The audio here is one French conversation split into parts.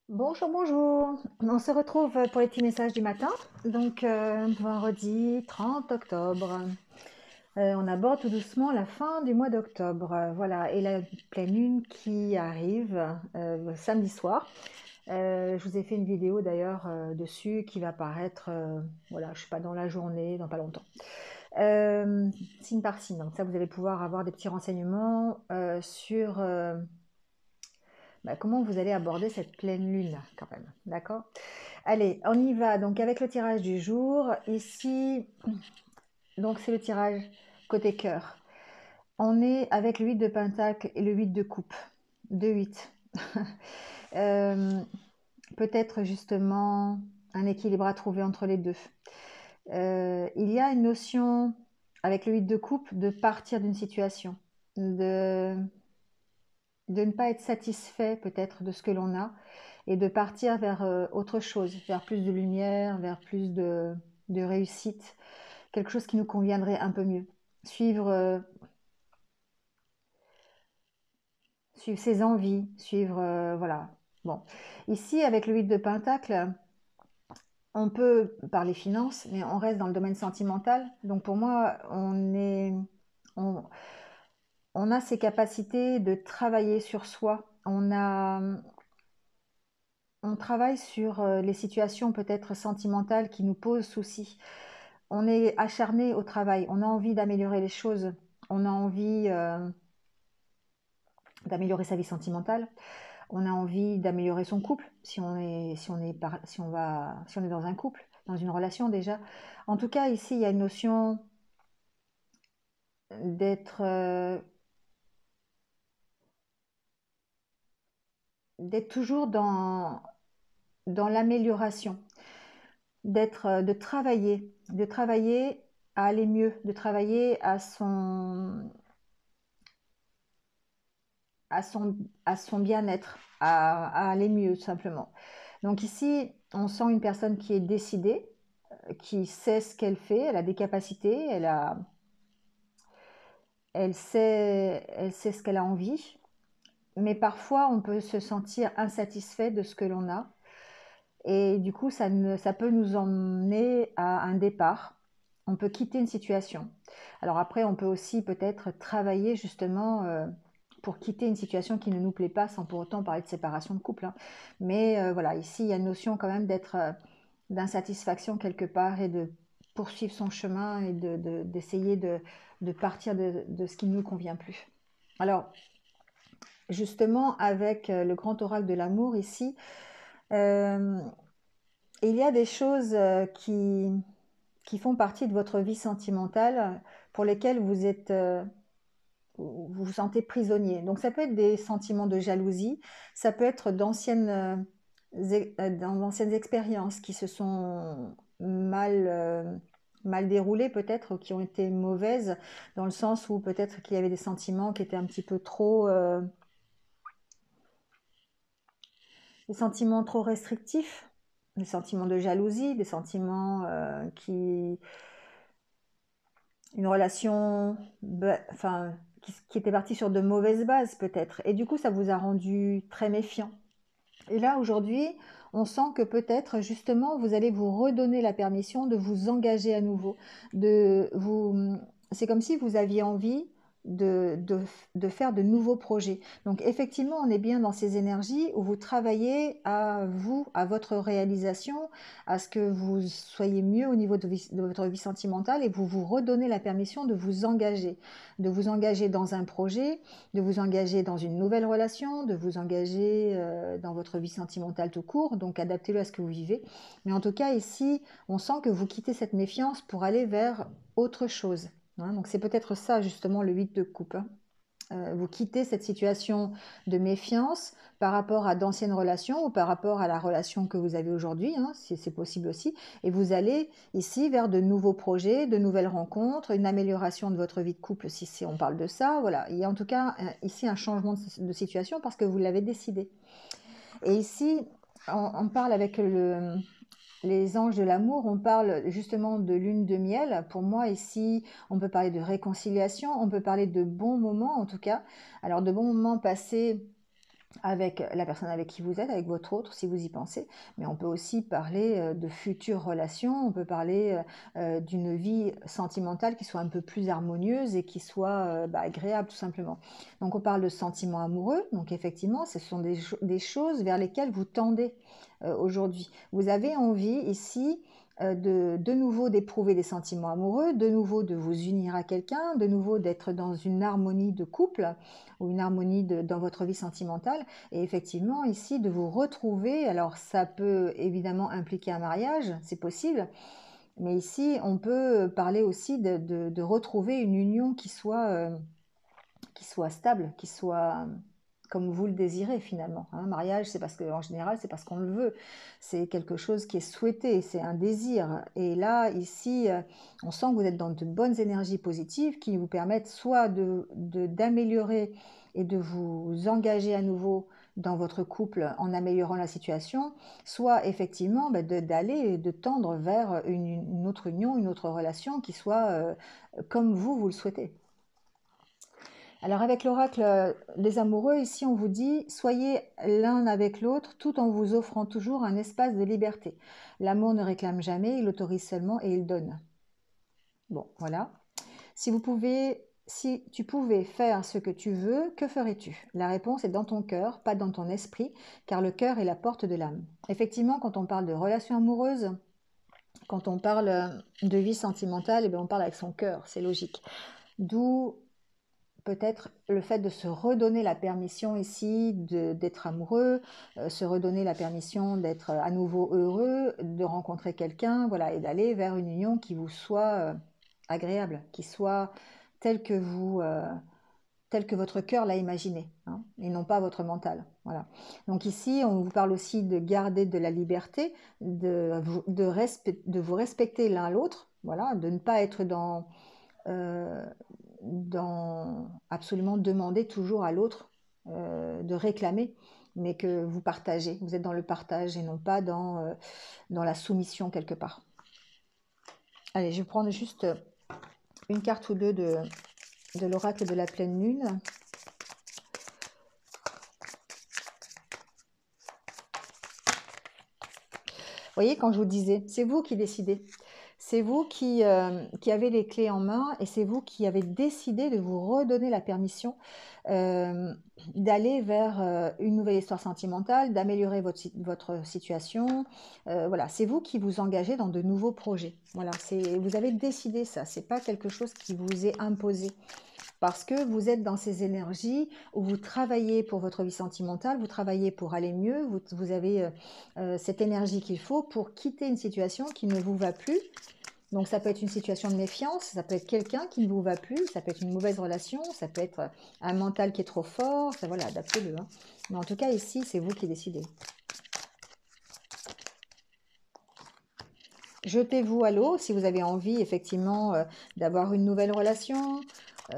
Bonjour, bonjour. On se retrouve pour les petits messages du matin. Donc, vendredi 30 octobre. On aborde tout doucement la fin du mois d'octobre. Voilà, et la pleine lune qui arrive samedi soir. Je vous ai fait une vidéo d'ailleurs dessus qui va paraître, voilà, je sais pas, dans la journée, dans pas longtemps. Euh, Signe par signe. Donc ça, vous allez pouvoir avoir des petits renseignements sur comment vous allez aborder cette pleine lune quand même. D'accord? Allez, on y va donc avec le tirage du jour. Ici, donc c'est le tirage côté cœur. On est avec le 8 de pentacle et le 8 de coupe. 2-8. Euh, Peut-être justement un équilibre à trouver entre les deux. Il y a une notion avec le 8 de coupe de partir d'une situation, de, de ne pas être satisfait peut-être de ce que l'on a et de partir vers autre chose, vers plus de lumière, vers plus de réussite, quelque chose qui nous conviendrait un peu mieux. Suivre, suivre ses envies, suivre, voilà. Bon, ici avec le 8 de Pentacle, on peut parler finances, mais on reste dans le domaine sentimental. Donc pour moi, on, on a ces capacités de travailler sur soi. On travaille sur les situations peut-être sentimentales qui nous posent souci. On est acharné au travail, on a envie d'améliorer les choses, on a envie d'améliorer sa vie sentimentale, on a envie d'améliorer son couple si on est dans un couple, dans une relation déjà. En tout cas, ici, il y a une notion d'être d'être toujours dans l'amélioration, de travailler à aller mieux, de travailler à son, à son bien-être, à aller mieux tout simplement. Donc ici, on sent une personne qui est décidée, qui sait ce qu'elle fait, elle a des capacités, elle sait ce qu'elle a envie, mais parfois on peut se sentir insatisfait de ce que l'on a, et du coup ça peut nous emmener à un départ. On peut quitter une situation. Alors après, on peut aussi peut-être travailler justement pour quitter une situation qui ne nous plaît pas, sans pour autant parler de séparation de couple, hein. Mais voilà, ici, il y a une notion quand même d'être d'insatisfaction quelque part et de poursuivre son chemin et d'essayer de partir de ce qui ne nous convient plus. Alors, justement, avec le grand oracle de l'amour ici, euh, il y a des choses qui font partie de votre vie sentimentale pour lesquelles vous vous sentez prisonnier. Donc ça peut être des sentiments de jalousie, ça peut être d'anciennes expériences qui se sont mal déroulées peut-être, ou qui ont été mauvaises, dans le sens où peut-être qu'il y avait des sentiments qui étaient un petit peu trop, des sentiments trop restrictifs, des sentiments de jalousie, des sentiments une relation, enfin, qui était partie sur de mauvaises bases peut-être. Et du coup, ça vous a rendu très méfiant. Et là, aujourd'hui, on sent que peut-être justement, vous allez vous redonner la permission de vous engager à nouveau. De vous, c'est comme si vous aviez envie de, de, de faire de nouveaux projets. Donc effectivement, on est bien dans ces énergies où vous travaillez à vous, à votre réalisation, à ce que vous soyez mieux au niveau de votre vie sentimentale, et vous vous redonnez la permission de vous engager dans un projet, de vous engager dans une nouvelle relation, de vous engager dans votre vie sentimentale tout court, donc adaptez-le à ce que vous vivez. Mais en tout cas, ici, on sent que vous quittez cette méfiance pour aller vers autre chose, hein. Donc c'est peut-être ça justement le 8 de coupe, hein. Vous quittez cette situation de méfiance par rapport à d'anciennes relations ou par rapport à la relation que vous avez aujourd'hui, hein, si c'est possible aussi, et vous allez ici vers de nouveaux projets, de nouvelles rencontres, une amélioration de votre vie de couple si on parle de ça. Voilà, il y a en tout cas ici un changement de situation parce que vous l'avez décidé. Et ici, on parle avec les anges de l'amour, on parle justement de lune de miel. Pour moi, ici, on peut parler de réconciliation, on peut parler de bons moments en tout cas. Alors, de bons moments passés avec la personne avec qui vous êtes, avec votre autre, si vous y pensez. Mais on peut aussi parler de futures relations, on peut parler d'une vie sentimentale qui soit un peu plus harmonieuse et qui soit agréable, tout simplement. Donc on parle de sentiments amoureux, donc effectivement, ce sont des choses vers lesquelles vous tendez aujourd'hui. Vous avez envie ici de nouveau d'éprouver des sentiments amoureux, de nouveau de vous unir à quelqu'un, de nouveau d'être dans une harmonie de couple ou une harmonie dans votre vie sentimentale. Et effectivement, ici, de vous retrouver, alors ça peut évidemment impliquer un mariage, c'est possible, mais ici, on peut parler aussi de retrouver une union qui soit stable, qui soit comme vous le désirez finalement. Un mariage, c'est parce que, en général, c'est parce qu'on le veut. C'est quelque chose qui est souhaité, c'est un désir. Et là, ici, on sent que vous êtes dans de bonnes énergies positives qui vous permettent soit d'améliorer et de vous engager à nouveau dans votre couple en améliorant la situation, soit effectivement d'aller et de tendre vers une autre union, une autre relation qui soit comme vous le souhaitez. Alors avec l'oracle des amoureux, ici on vous dit « Soyez l'un avec l'autre tout en vous offrant toujours un espace de liberté. L'amour ne réclame jamais, il autorise seulement et il donne. » Bon, voilà. Si tu pouvais faire ce que tu veux, que ferais-tu? La réponse est dans ton cœur, pas dans ton esprit, car le cœur est la porte de l'âme. Effectivement, quand on parle de relations amoureuses, quand on parle de vie sentimentale, eh bien, on parle avec son cœur, c'est logique. D'où peut-être le fait de se redonner la permission ici d'être amoureux, se redonner la permission d'être à nouveau heureux, de rencontrer quelqu'un, voilà, et d'aller vers une union qui vous soit agréable, qui soit telle que telle que votre cœur l'a imaginée, hein, et non pas votre mental. Voilà. Donc ici, on vous parle aussi de garder de la liberté, de vous respecter l'un l'autre, voilà, de ne pas être euh, dans absolument demander toujours à l'autre de réclamer, mais que vous partagez. Vous êtes dans le partage et non pas dans la soumission quelque part. Allez, je vais prendre juste une carte ou deux de l'oracle de la pleine lune. Vous voyez, quand je vous disais, c'est vous qui décidez. C'est vous qui avez les clés en main et c'est vous qui avez décidé de vous redonner la permission d'aller vers une nouvelle histoire sentimentale, d'améliorer votre situation. Voilà, c'est vous qui vous engagez dans de nouveaux projets. Voilà, vous avez décidé ça, c'est pas quelque chose qui vous est imposé. Parce que vous êtes dans ces énergies où vous travaillez pour votre vie sentimentale, vous travaillez pour aller mieux, vous avez cette énergie qu'il faut pour quitter une situation qui ne vous va plus. Donc ça peut être une situation de méfiance, ça peut être quelqu'un qui ne vous va plus, ça peut être une mauvaise relation, ça peut être un mental qui est trop fort, ça, voilà, adaptez-le. Hein. Mais en tout cas ici, c'est vous qui décidez. Jetez-vous à l'eau si vous avez envie effectivement d'avoir une nouvelle relation,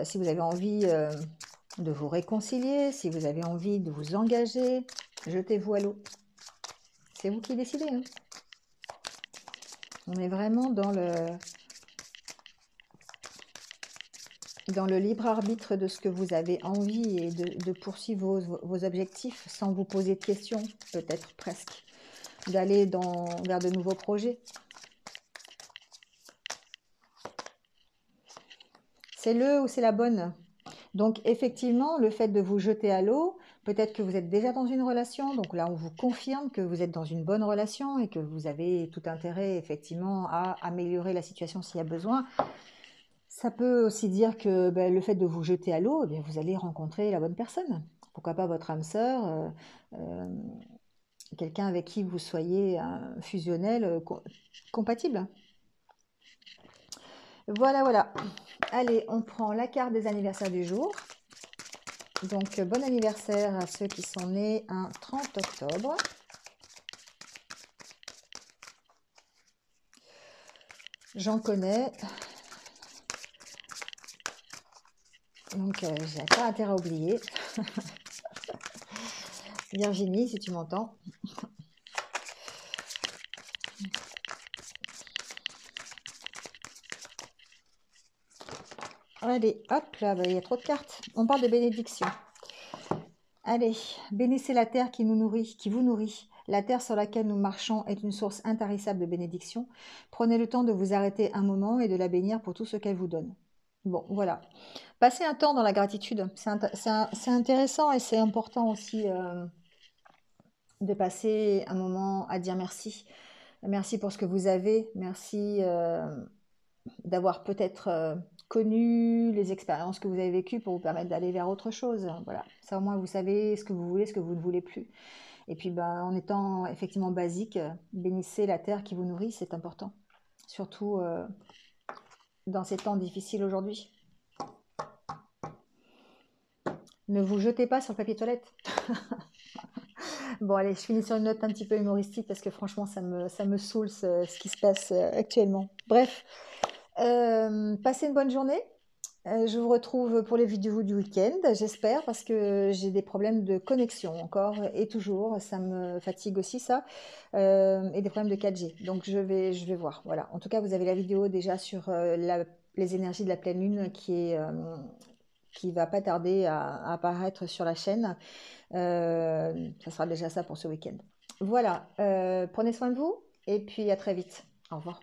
si vous avez envie de vous réconcilier, si vous avez envie de vous engager, jetez-vous à l'eau. C'est vous qui décidez. Hein. On est vraiment dans le libre arbitre de ce que vous avez envie et de poursuivre vos objectifs sans vous poser de questions, peut-être presque, d'aller vers de nouveaux projets. C'est le ou c'est la bonne. Donc effectivement, le fait de vous jeter à l'eau, peut-être que vous êtes déjà dans une relation, donc là on vous confirme que vous êtes dans une bonne relation et que vous avez tout intérêt effectivement à améliorer la situation s'il y a besoin. Ça peut aussi dire que le fait de vous jeter à l'eau, vous allez rencontrer la bonne personne. Pourquoi pas votre âme sœur, quelqu'un avec qui vous soyez fusionnel, compatible. Voilà, voilà. Allez, on prend la carte des anniversaires du jour. Donc, bon anniversaire à ceux qui sont nés un 30 octobre. J'en connais. Donc, j'ai pas intérêt à oublier. Virginie, si tu m'entends. Allez, hop, là, il y a trop de cartes. On parle de bénédiction. Allez, bénissez la terre qui nous nourrit, qui vous nourrit. La terre sur laquelle nous marchons est une source intarissable de bénédiction. Prenez le temps de vous arrêter un moment et de la bénir pour tout ce qu'elle vous donne. Bon, voilà. Passez un temps dans la gratitude. C'est intéressant et c'est important aussi de passer un moment à dire merci. Merci pour ce que vous avez. Merci d'avoir peut-être connu les expériences que vous avez vécues pour vous permettre d'aller vers autre chose. Voilà, ça au moins vous savez ce que vous voulez, ce que vous ne voulez plus. Et puis en étant effectivement basique, bénissez la terre qui vous nourrit, c'est important. Surtout dans ces temps difficiles aujourd'hui. Ne vous jetez pas sur le papier toilette. Bon allez, je finis sur une note un petit peu humoristique parce que franchement ça me saoule ce qui se passe actuellement. Bref, passez une bonne journée. Je vous retrouve pour les vidéos du week-end, j'espère, parce que j'ai des problèmes de connexion encore et toujours. Ça me fatigue aussi ça, et des problèmes de 4G. Donc je vais voir. Voilà. En tout cas, vous avez la vidéo déjà sur les énergies de la pleine lune qui va pas tarder à apparaître sur la chaîne. Ça sera déjà ça pour ce week-end. Voilà. Prenez soin de vous et puis à très vite. Au revoir.